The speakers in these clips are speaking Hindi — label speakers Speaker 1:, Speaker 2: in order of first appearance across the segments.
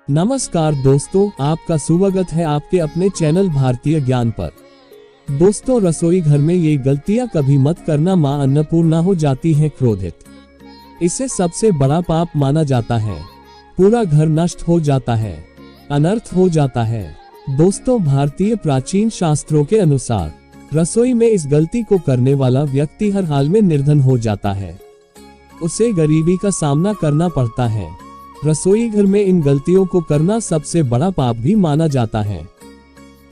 Speaker 1: नमस्कार दोस्तों, आपका स्वागत है आपके अपने चैनल भारतीय ज्ञान पर। दोस्तों, रसोई घर में ये गलतियां कभी मत करना। मां अन्नपूर्णा हो जाती है क्रोधित। इसे सबसे बड़ा पाप माना जाता है। पूरा घर नष्ट हो जाता है, अनर्थ हो जाता है। दोस्तों, भारतीय प्राचीन शास्त्रों के अनुसार रसोई में इस गलती को करने वाला व्यक्ति हर हाल में निर्धन हो जाता है। उसे गरीबी का सामना करना पड़ता है। रसोई घर में इन गलतियों को करना सबसे बड़ा पाप भी माना जाता है।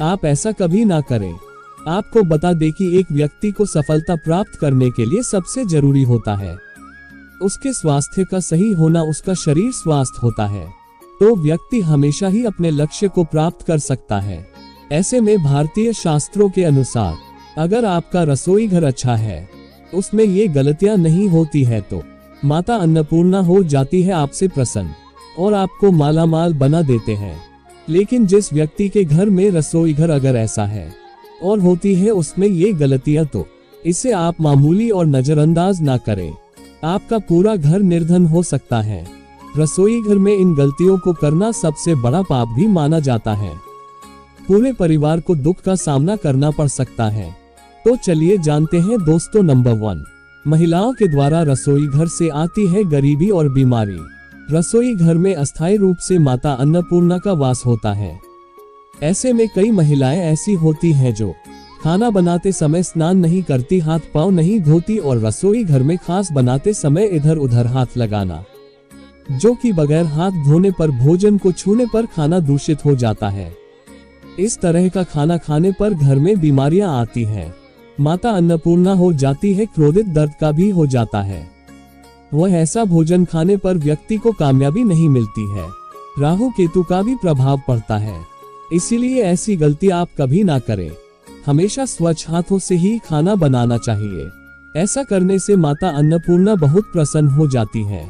Speaker 1: आप ऐसा कभी ना करें। आपको बता दें कि एक व्यक्ति को सफलता प्राप्त करने के लिए सबसे जरूरी होता है उसके स्वास्थ्य का सही होना। उसका शरीर स्वस्थ होता है तो व्यक्ति हमेशा ही अपने लक्ष्य को प्राप्त कर सकता है। ऐसे में भारतीय शास्त्रों के अनुसार अगर आपका रसोई घर अच्छा है, उसमें ये गलतियां नहीं होती है, तो माता अन्नपूर्णा हो जाती है आपसे प्रसन्न और आपको मालामाल बना देते हैं। लेकिन जिस व्यक्ति के घर में रसोई घर अगर ऐसा है और होती है उसमें ये गलतियां, तो इसे आप मामूली और नजरअंदाज ना करें। आपका पूरा घर निर्धन हो सकता है। रसोई घर में इन गलतियों को करना सबसे बड़ा पाप भी माना जाता है। पूरे परिवार को दुख का सामना करना पड़ सकता है। तो चलिए जानते हैं दोस्तों। नंबर 1, महिलाओं के द्वारा रसोई घर से आती है गरीबी और बीमारी। रसोई घर में अस्थायी रूप से माता अन्नपूर्णा का वास होता है। ऐसे में कई महिलाएं ऐसी होती हैं जो खाना बनाते समय स्नान नहीं करती, हाथ पांव नहीं धोती और रसोई घर में खास बनाते समय इधर उधर हाथ लगाना, जो कि बगैर हाथ धोने पर भोजन को छूने पर खाना दूषित हो जाता है। इस तरह का खाना खाने पर घर में बीमारियां आती हैं। माता अन्नपूर्णा हो जाती है क्रोधित, दर्द का भी हो जाता है। वह ऐसा भोजन खाने पर व्यक्ति को कामयाबी नहीं मिलती है। राहु केतु का भी प्रभाव पड़ता है। इसीलिए ऐसी गलती आप कभी ना करें। हमेशा स्वच्छ हाथों से ही खाना बनाना चाहिए। ऐसा करने से माता अन्नपूर्णा बहुत प्रसन्न हो जाती है।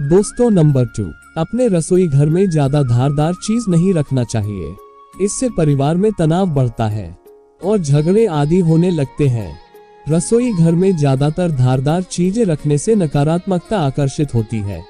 Speaker 1: दोस्तों, नंबर 2, अपने रसोई घर में ज्यादा धारदार चीज नहीं रखना चाहिए। इससे परिवार में तनाव बढ़ता है और झगड़े आदि होने लगते हैं। रसोई घर में ज्यादातर धारदार चीजें रखने से नकारात्मकता आकर्षित होती है।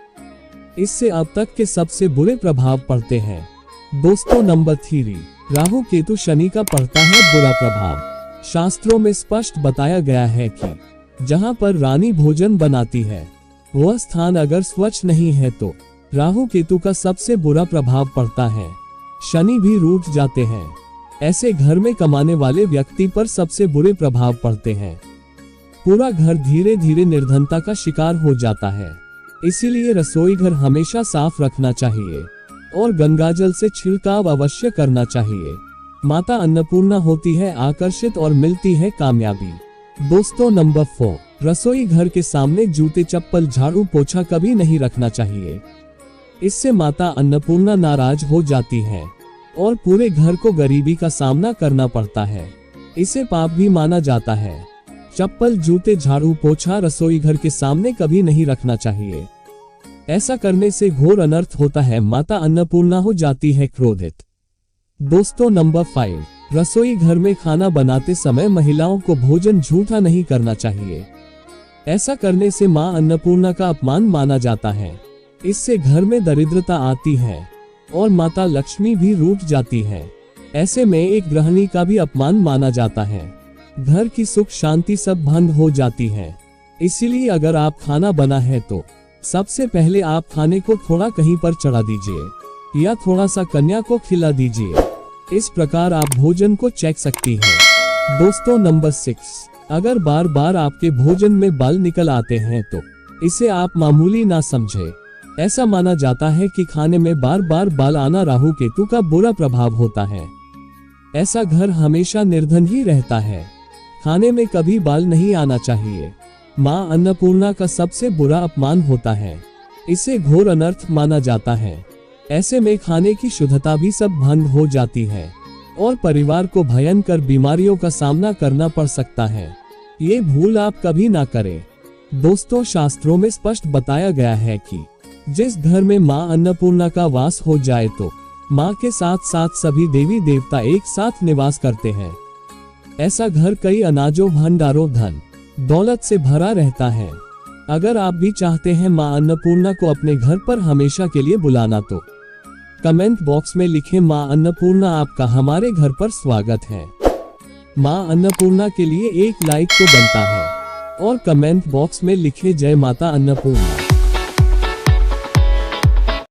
Speaker 1: इससे अब तक के सबसे बुरे प्रभाव पड़ते हैं। दोस्तों, नंबर 3, राहु केतु शनि का पड़ता है बुरा प्रभाव। शास्त्रों में स्पष्ट बताया गया है कि जहां पर रानी भोजन बनाती है वह स्थान अगर स्वच्छ नहीं है तो राहु केतु का सबसे बुरा प्रभाव पड़ता है। शनि भी रूठ जाते हैं। ऐसे घर में कमाने वाले व्यक्ति पर सबसे बुरे प्रभाव पड़ते हैं। पूरा घर धीरे धीरे निर्धनता का शिकार हो जाता है। इसीलिए रसोई घर हमेशा साफ रखना चाहिए और गंगाजल से छिड़काव अवश्य करना चाहिए। माता अन्नपूर्णा होती है आकर्षित और मिलती है कामयाबी। दोस्तों, नंबर 4, रसोई घर के सामने जूते, चप्पल, झाड़ू, पोछा कभी नहीं रखना चाहिए। इससे माता अन्नपूर्णा नाराज हो जाती है और पूरे घर को गरीबी का सामना करना पड़ता है। इसे पाप भी माना जाता है। चप्पल, जूते, झाड़ू, पोछा रसोई घर के सामने कभी नहीं रखना चाहिए। ऐसा करने से घोर अनर्थ होता है। माता अन्नपूर्णा हो जाती है क्रोधित। दोस्तों, नंबर 5, रसोई घर में खाना बनाते समय महिलाओं को भोजन झूठा नहीं करना चाहिए। ऐसा करने से मां अन्नपूर्णा का अपमान माना जाता है। इससे घर में दरिद्रता आती है और माता लक्ष्मी भी रूठ जाती है। ऐसे में एक गृहिणी का भी अपमान माना जाता है। घर की सुख शांति सब भंग हो जाती है। इसीलिए अगर आप खाना बना है तो सबसे पहले आप खाने को थोड़ा कहीं पर चढ़ा दीजिए या थोड़ा सा कन्या को खिला दीजिए। इस प्रकार आप भोजन को चेक सकती हैं। दोस्तों, नंबर 6, अगर बार बार आपके भोजन में बाल निकल आते हैं तो इसे आप मामूली ना समझे। ऐसा माना जाता है कि खाने में बार बार बाल आना राहु केतु का बुरा प्रभाव होता है। ऐसा घर हमेशा निर्धन ही रहता है। खाने में कभी बाल नहीं आना चाहिए। मां अन्नपूर्णा का सबसे बुरा अपमान होता है। इसे घोर अनर्थ माना जाता है। ऐसे में खाने की शुद्धता भी सब भंग हो जाती है और परिवार को भयंकर बीमारियों का सामना करना पड़ सकता है। ये भूल आप कभी ना करें। दोस्तों, शास्त्रों में स्पष्ट बताया गया है कि जिस घर में मां अन्नपूर्णा का वास हो जाए तो मां के साथ साथ सभी देवी देवता एक साथ निवास करते हैं। ऐसा घर कई अनाजों, भंडारों, धन दौलत से भरा रहता है। अगर आप भी चाहते हैं मां अन्नपूर्णा को अपने घर पर हमेशा के लिए बुलाना, तो कमेंट बॉक्स में लिखें मां अन्नपूर्णा आपका हमारे घर पर स्वागत है। मां अन्नपूर्णा के लिए एक लाइक तो बनता है और कमेंट बॉक्स में लिखें जय माता अन्नपूर्णा।